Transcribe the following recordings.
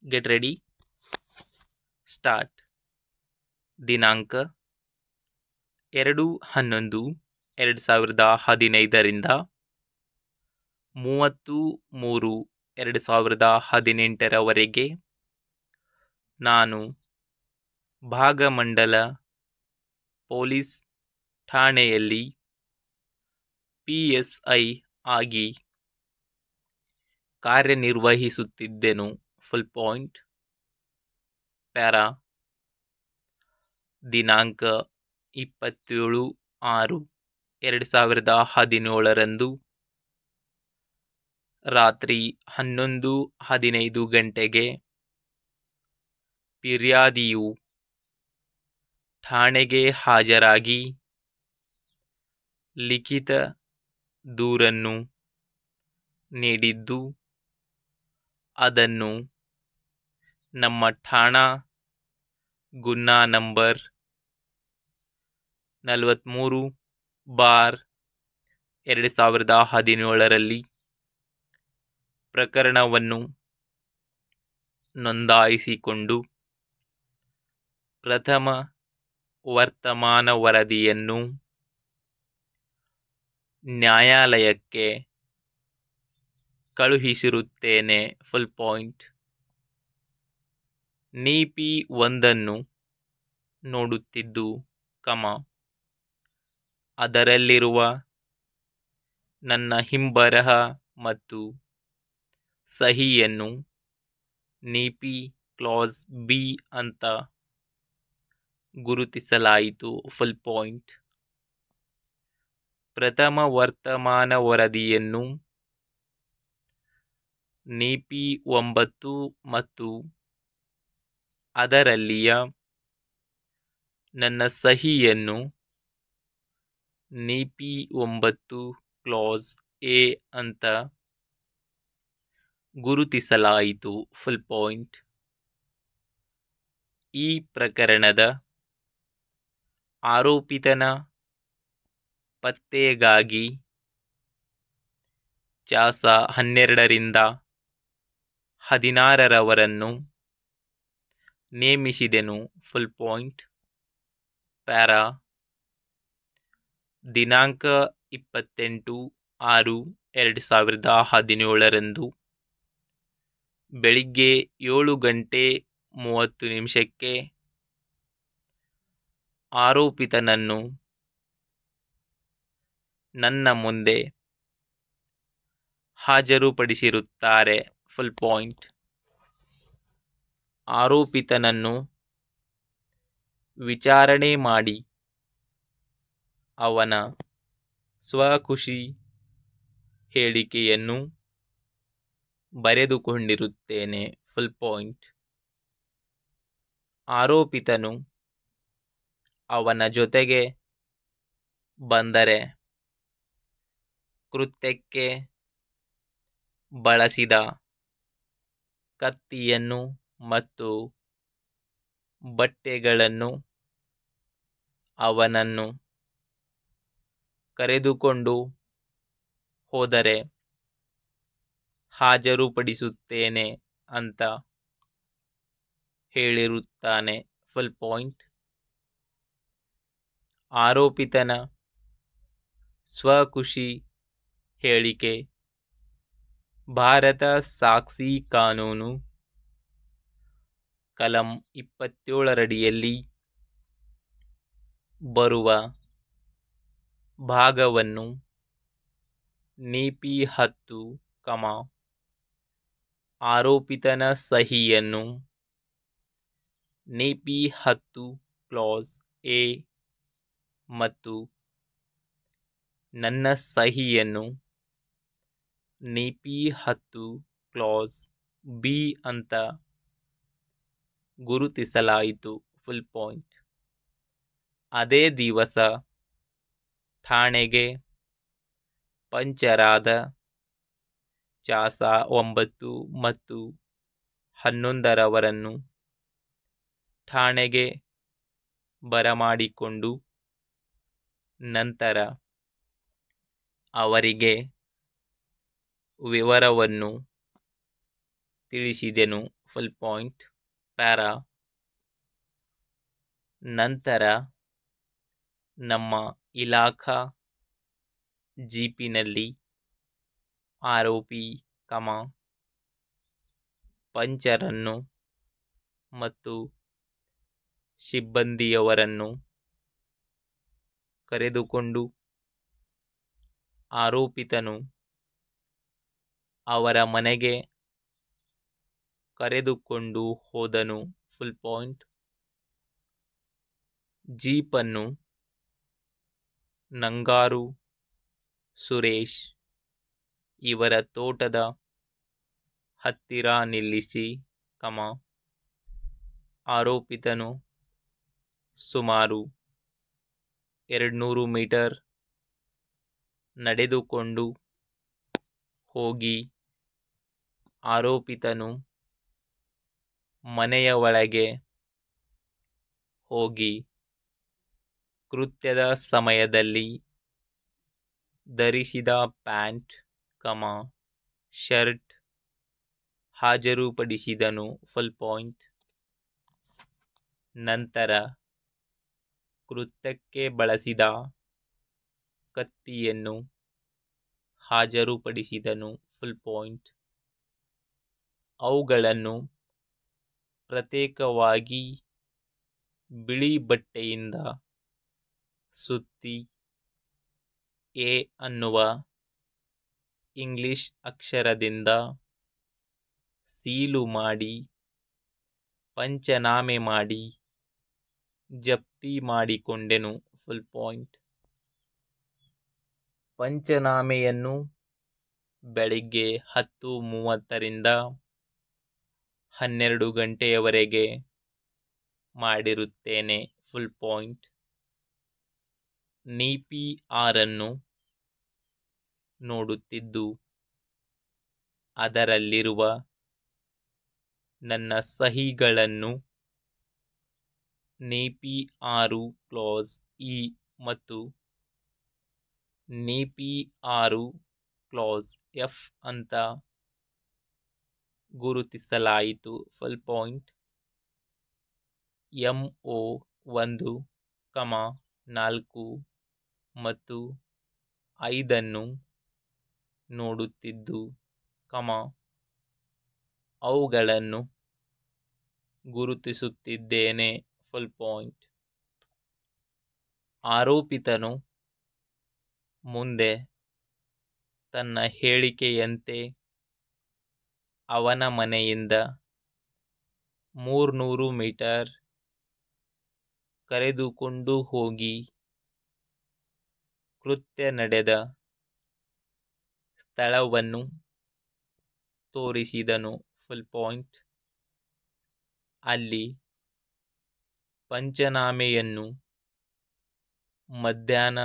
Get ready, start. ದಿನಾಂಕ 2/11/2015 30/3/2018 ನಾನು Bhagamandala police ಠಾಣೆಯಲ್ಲಿ PSI ಆಗಿ ಕಾರ್ಯನಿರ್ವಹಿಸುತ್ತಿದ್ದೆನು. Full point. ಪ್ಯಾರಾ. ದಿನಾಂಕ 27/6/2017 ರಾತ್ರಿ 11:15 ಗಂಟೆಗೆ ಫಿರ್ಯಾದಿಯು ಠಾಣೆಗೆ ಹಾಜರಾಗಿ ಲಿಖಿತ ದೂರನ್ನು ನೀಡಿದ್ದು, ಅದನ್ನು ನಮ್ಮ ಠಾಣಾ ಗುನ್ನಾ ನಂಬರ್ 43/2017 ಪ್ರಕರಣವನ್ನು ನೋಂದಾಯಿಸಿಕೊಂಡು ಪ್ರಥಮ ವರ್ತಮಾನ ವರದಿಯನ್ನು ನ್ಯಾಯಾಲಯಕ್ಕೆ ಕಳುಹಿಸಿರುತ್ತೇನೆ. Full point. ನೀಪಿ 1 ನೋಡುತ್ತಿದ್ದು, ಅದರಲ್ಲಿರುವ ನನ್ನ ಹಿಂಬರಹ ಮತ್ತು ಸಹಿಯನ್ನು ನೀಪಿ ಕ್ಲಾಸ್ ಬಿ ಅಂತ ಗುರುತಿಸಲಾಯಿತು. Full point. ಪ್ರಥಮ ವರ್ತಮಾನ ವರದಿಯನ್ನು ನೀಪಿ 9 ಮತ್ತು ಅದರಲ್ಲಿಯ ನನ್ನ ಸಹಿಯನ್ನು ನೀಪಿ 9 ಕ್ಲಾಸ್ ಎ ಅಂತ ಗುರುತಿಸಲಾಯಿತು. Full point. ಈ ಪ್ರಕರಣದ ಆರೋಪಿತನ ಪತ್ತೆಗಾಗಿ ಚಾಸ 12/16 ನೇಮಿಸಿದೆನು. Full point. ಪ್ಯಾರಾ. ದಿನಾಂಕ 28/6/2017 ಬೆಳಿಗ್ಗೆ 7:30 ಆರೋಪಿತನನ್ನು ನನ್ನ ಮುಂದೆ ಹಾಜರುಪಡಿಸಿರುತ್ತಾರೆ. Full point. ಆರೋಪಿತನನ್ನು ವಿಚಾರಣೆ ಮಾಡಿ ಅವನ ಸ್ವಖುಷಿ ಹೇಳಿಕೆಯನ್ನು ಬರೆದುಕೊಂಡಿರುತ್ತೇನೆ. Full point. ಆರೋಪಿತನು ಅವನ ಜೊತೆಗೆ ಬಂದರೆ ಕೃತ್ಯಕ್ಕೆ ಬಳಸಿದ ಕತ್ತಿಯನ್ನು ಮತ್ತು ಬಟ್ಟೆಗಳನ್ನು ಅವನನ್ನು ಕರೆದುಕೊಂಡು ಹೋದರೆ ಹಾಜರುಪಡಿಸುತ್ತೇನೆ ಅಂತ ಹೇಳಿರುತ್ತಾನೆ. Full point. ಆರೋಪಿತನ ಸ್ವಖುಷಿ ಹೇಳಿಕೆ ಭಾರತ ಸಾಕ್ಷಿ ಕಾನೂನು ಕಲಂ 27 ರಡಿಯಲ್ಲಿ ಬರುವ ಭಾಗವನ್ನು ನೀಪಿ 10, ಆರೋಪಿತನ ಸಹಿಯನ್ನು ನೀಪಿ 10 ಕ್ಲಾಸ್ ಎ ಮತ್ತು ನನ್ನ ಸಹಿಯನ್ನು ನೀಪಿ 10 ಕ್ಲಾಸ್ ಬಿ ಅಂತ ಗುರುತಿಸಲಾಯಿತು. Full point. ಅದೇ ದಿವಸ ಠಾಣೆಗೆ ಪಂಚರಾದ ಚಾಸ 9 ಮತ್ತು 11 ಠಾಣೆಗೆ ಬರಮಾಡಿಕೊಂಡು ನಂತರ ಅವರಿಗೆ ವಿವರವನ್ನು ತಿಳಿಸಿದೆನು. Full point. ಪ್ಯಾರಾ. ನಂತರ ನಮ್ಮ ಇಲಾಖಾ ಜೀಪಿನಲ್ಲಿ ಆರೋಪಿ, ಪಂಚರನ್ನು ಮತ್ತು ಸಿಬ್ಬಂದಿಯವರನ್ನು ಕರೆದುಕೊಂಡು ಆರೋಪಿತನು ಅವರ ಮನೆಗೆ ಕರೆದುಕೊಂಡು ಹೋದನು. Full point. ಜೀಪನ್ನು ನಂಗಾರು ಸುರೇಶ್ ಇವರ ತೋಟದ ಹತ್ತಿರ ನಿಲ್ಲಿಸಿ, ಆರೋಪಿತನು ಸುಮಾರು 200 ಮೀಟರ್ ನಡೆದುಕೊಂಡು ಹೋಗಿ ಆರೋಪಿತನು ಮನೆಯ ಒಳಗೆ ಹೋಗಿ ಕೃತ್ಯದ ಸಮಯದಲ್ಲಿ ಧರಿಸಿದ ಪ್ಯಾಂಟ್, ಶರ್ಟ್ ಹಾಜರುಪಡಿಸಿದನು. Full point. ನಂತರ ಕೃತ್ಯಕ್ಕೆ ಬಳಸಿದ ಕತ್ತಿಯನ್ನು ಹಾಜರುಪಡಿಸಿದನು. Full point. ಅವುಗಳನ್ನು ಪ್ರತ್ಯೇಕವಾಗಿ ಬಿಳಿ ಬಟ್ಟೆಯಿಂದ ಸುತ್ತಿ ಎ ಅನ್ನುವ ಇಂಗ್ಲಿಷ್ ಅಕ್ಷರದಿಂದ ಸೀಲು ಮಾಡಿ ಪಂಚನಾಮೆ ಮಾಡಿ ಜಪ್ತಿ ಮಾಡಿಕೊಂಡೆನು. Full point. ಪಂಚನಾಮೆಯನ್ನು ಬೆಳಿಗ್ಗೆ 10:30ರಿಂದ 12 ಗಂಟೆಯವರೆಗೆ ಮಾಡಿರುತ್ತೇನೆ. Full point. ನೀಪಿ ಆರನ್ನು ನೋಡುತ್ತಿದ್ದು ಅದರಲ್ಲಿರುವ ನನ್ನ ಸಹಿಗಳನ್ನು ನೀಪಿ 6 ಕ್ಲಾಸ್ ಇ ಮತ್ತು ನೀಪಿ 6 ಕ್ಲಾಸ್ ಎಫ್ ಅಂತ ಗುರುತಿಸಲಾಯಿತು. Full point. MO 1, 4 ಮತ್ತು 5 ನೋಡುತ್ತಿದ್ದು, ಅವುಗಳನ್ನು ಗುರುತಿಸುತ್ತಿದ್ದೇನೆ. Full point. ಆರೋಪಿತನು ಮುಂದೆ ತನ್ನ ಹೇಳಿಕೆಯಂತೆ ಅವನ ಮನೆಯಿಂದ 300 ಮೀಟರ್ ಕರೆದುಕೊಂಡು ಹೋಗಿ ಕೃತ್ಯ ನಡೆದ ಸ್ಥಳವನ್ನು ತೋರಿಸಿದನು. Full point. ಅಲ್ಲಿ ಪಂಚನಾಮೆಯನ್ನು ಮಧ್ಯಾಹ್ನ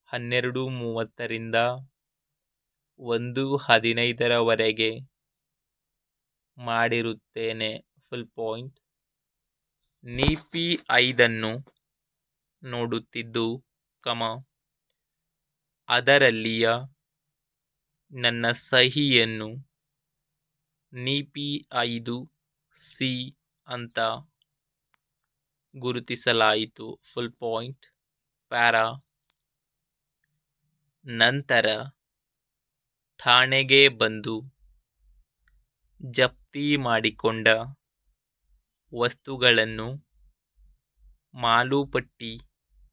12:30ರಿಂದ 1:15ರವರೆಗೆ ಮಾಡಿರುತ್ತೇನೆ. Full point. ನೀಪಿ 5 ನೋಡುತ್ತಿದ್ದು, ಅದರಲ್ಲಿಯ ನನ್ನ ಸಹಿಯನ್ನು ನೀಪಿ 5 ಸಿ ಅಂತ ಗುರುತಿಸಲಾಯಿತು. Full point. ಪ್ಯಾರಾ. ನಂತರ ಠಾಣೆಗೆ ಬಂದು ಜಪ್ತಿ ಮಾಡಿಕೊಂಡ ವಸ್ತುಗಳನ್ನು ಮಾಲೂಪಟ್ಟಿ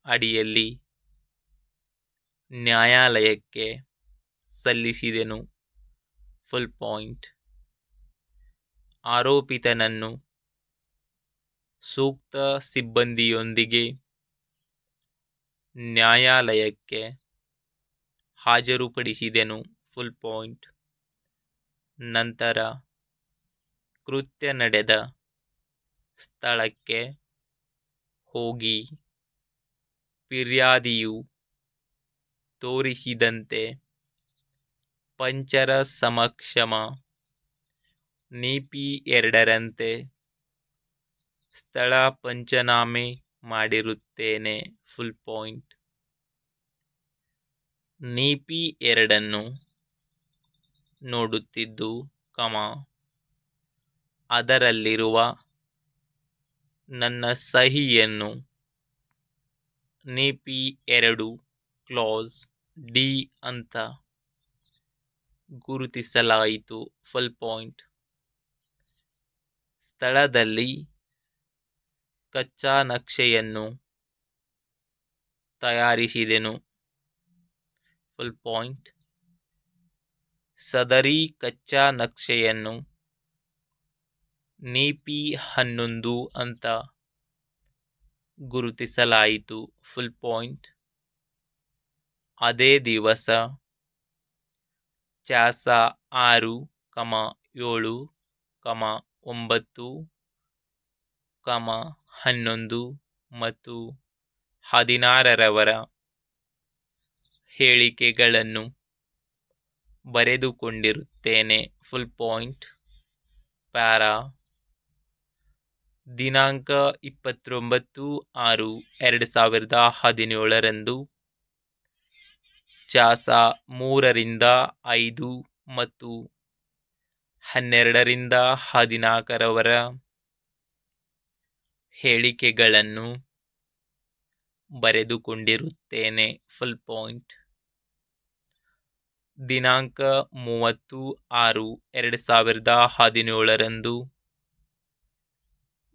ಅಡಿಯಲ್ಲಿ ನ್ಯಾಯಾಲಯಕ್ಕೆ ಸಲ್ಲಿಸಿದೆನು. Full point. ಆರೋಪಿತನನ್ನು ಸೂಕ್ತ ಸಿಬ್ಬಂದಿಯೊಂದಿಗೆ ನ್ಯಾಯಾಲಯಕ್ಕೆ ಹಾಜರುಪಡಿಸಿದೆನು. Full point. ನಂತರ ಕೃತ್ಯ ನಡೆದ ಸ್ಥಳಕ್ಕೆ ಹೋಗಿ ಫಿರ್ಯಾದಿಯು ತೋರಿಸಿದಂತೆ ಪಂಚರ ಸಮಕ್ಷಮ ನೀಪಿ 2ರಂತೆ ಸ್ಥಳ ಪಂಚನಾಮೆ ಮಾಡಿರುತ್ತೇನೆ. Full point. ನೀಪಿ 2 ನೋಡುತ್ತಿದ್ದು, ಅದರಲ್ಲಿರುವ ನನ್ನ ಸಹಿಯನ್ನು ನೀಪಿ 2 ಕ್ಲಾಸ್ ಡಿ ಅಂತ ಗುರುತಿಸಲಾಯಿತು. Full point. ಸ್ಥಳದಲ್ಲಿ ಕಚ್ಚಾ ನಕ್ಷೆಯನ್ನು ತಯಾರಿಸಿದೆನು. Full point. ಸದರಿ ಕಚ್ಚಾ ನಕ್ಷೆಯನ್ನು ನೀಪಿ 11 ಅಂತ ಗುರುತಿಸಲಾಯಿತು. Full point. ಅದೇ ದಿವಸ ಚಾಸ 6, 7, 9, 11 ಮತ್ತು 16ರವರ ಹೇಳಿಕೆಗಳನ್ನು ಬರೆದುಕೊಂಡಿರುತ್ತೇನೆ. Full point. ಪ್ಯಾರಾ. ದಿನಾಂಕ 29/6/2017 ಚಾಸ 3ರಿಂದ 5 ಮತ್ತು 12ರಿಂದ 14ರವರ ಹೇಳಿಕೆಗಳನ್ನು ಬರೆದುಕೊಂಡಿರುತ್ತೇನೆ. Full point. ದಿನಾಂಕ 30/6/2017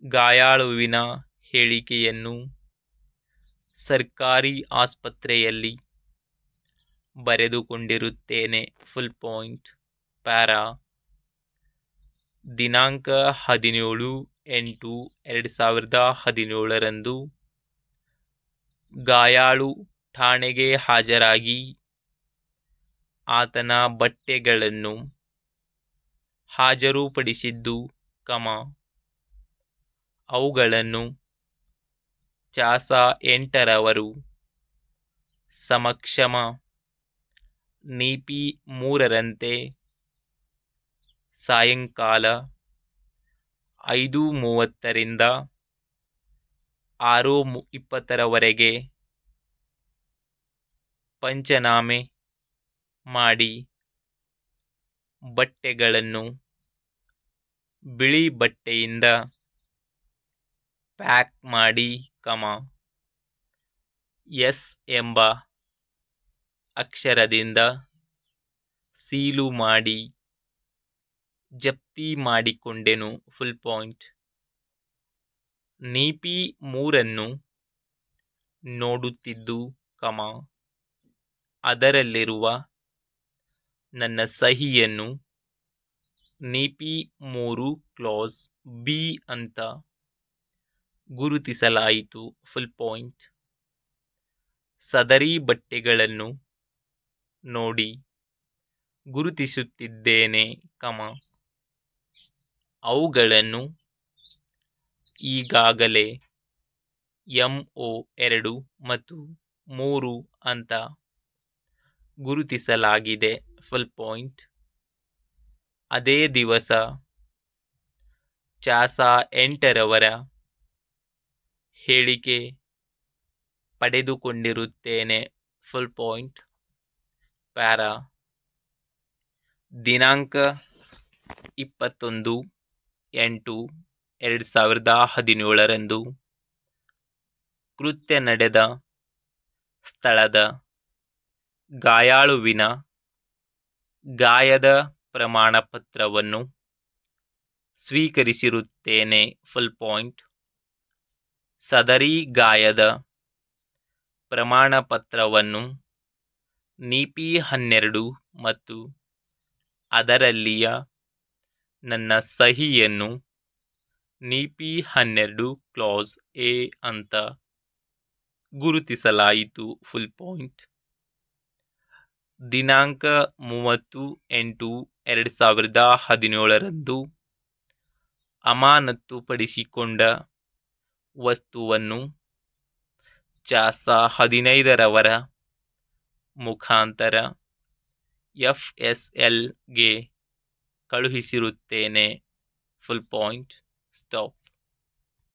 ಗಾಯಾಳುವಿನ ಹೇಳಿಕೆಯನ್ನು ಸರ್ಕಾರಿ ಆಸ್ಪತ್ರೆಯಲ್ಲಿ ಬರೆದುಕೊಂಡಿರುತ್ತೇನೆ. Full point. ಪ್ಯಾರಾ. ದಿನಾಂಕ 17/8/2017 ಗಾಯಾಳು ಠಾಣೆಗೆ ಹಾಜರಾಗಿ ಆತನ ಬಟ್ಟೆಗಳನ್ನು ಹಾಜರುಪಡಿಸಿದ್ದು, ಅವುಗಳನ್ನು ಚಾಸ 8ರವರು ಸಮಕ್ಷಮ ನೀಪಿ 3ರಂತೆ ಸಾಯಂಕಾಲ 5:30ರಿಂದ 6:20ರವರೆಗೆ ಪಂಚನಾಮೆ ಮಾಡಿ ಬಟ್ಟೆಗಳನ್ನು ಬಿಳಿ ಬಟ್ಟೆಯಿಂದ ಪ್ಯಾಕ್ ಮಾಡಿ, ಎಸ್ ಎಂಬ ಅಕ್ಷರದಿಂದ ಸೀಲು ಮಾಡಿ ಜಪ್ತಿ ಮಾಡಿಕೊಂಡೆನು. Full point. ನೀಪಿ 3ಅನ್ನು ನೋಡುತ್ತಿದ್ದು, ಅದರಲ್ಲಿರುವ ನನ್ನ ಸಹಿಯನ್ನು ನೀಪಿ 3 ಕ್ಲಾಸ್ ಬಿ ಅಂತ ಗುರುತಿಸಲಾಯಿತು. Full point. ಸದರಿ ಬಟ್ಟೆಗಳನ್ನು ನೋಡಿ ಗುರುತಿಸುತ್ತಿದ್ದೇನೆ, ಅವುಗಳನ್ನು ಈಗಾಗಲೇ MO 2 ಮತ್ತು 3 ಅಂತ ಗುರುತಿಸಲಾಗಿದೆ. Full point. ಅದೇ ದಿವಸ ಚಾಸ 8ರವರ ಹೇಳಿಕೆ ಪಡೆದುಕೊಂಡಿರುತ್ತೇನೆ. Full point. ಪ್ಯಾರಾ. ದಿನಾಂಕ 21/8/2017 ಕೃತ್ಯ ನಡೆದ ಸ್ಥಳದ ಗಾಯಾಳುವಿನ ಗಾಯದ ಪ್ರಮಾಣಪತ್ರವನ್ನು ಸ್ವೀಕರಿಸಿರುತ್ತೇನೆ. Full point. ಸದರಿ ಗಾಯದ ಪ್ರಮಾಣಪತ್ರವನ್ನು ನೀಪಿ 12 ಮತ್ತು ಅದರಲ್ಲಿಯ ನನ್ನ ಸಹಿಯನ್ನು ನೀಪಿ 12 ಕ್ಲಾಸ್ ಎ ಅಂತ ಗುರುತಿಸಲಾಯಿತು. Full point. ದಿನಾಂಕ 30/8/2017 ಅಮಾನತುಪಡಿಸಿಕೊಂಡ ವಸ್ತುವನ್ನು ಚಾಸ 15ರವರ ಮುಖಾಂತರ FSLಗೆ ಕಳುಹಿಸಿರುತ್ತೇನೆ. Full point. ಸ್ಟಾಪ್.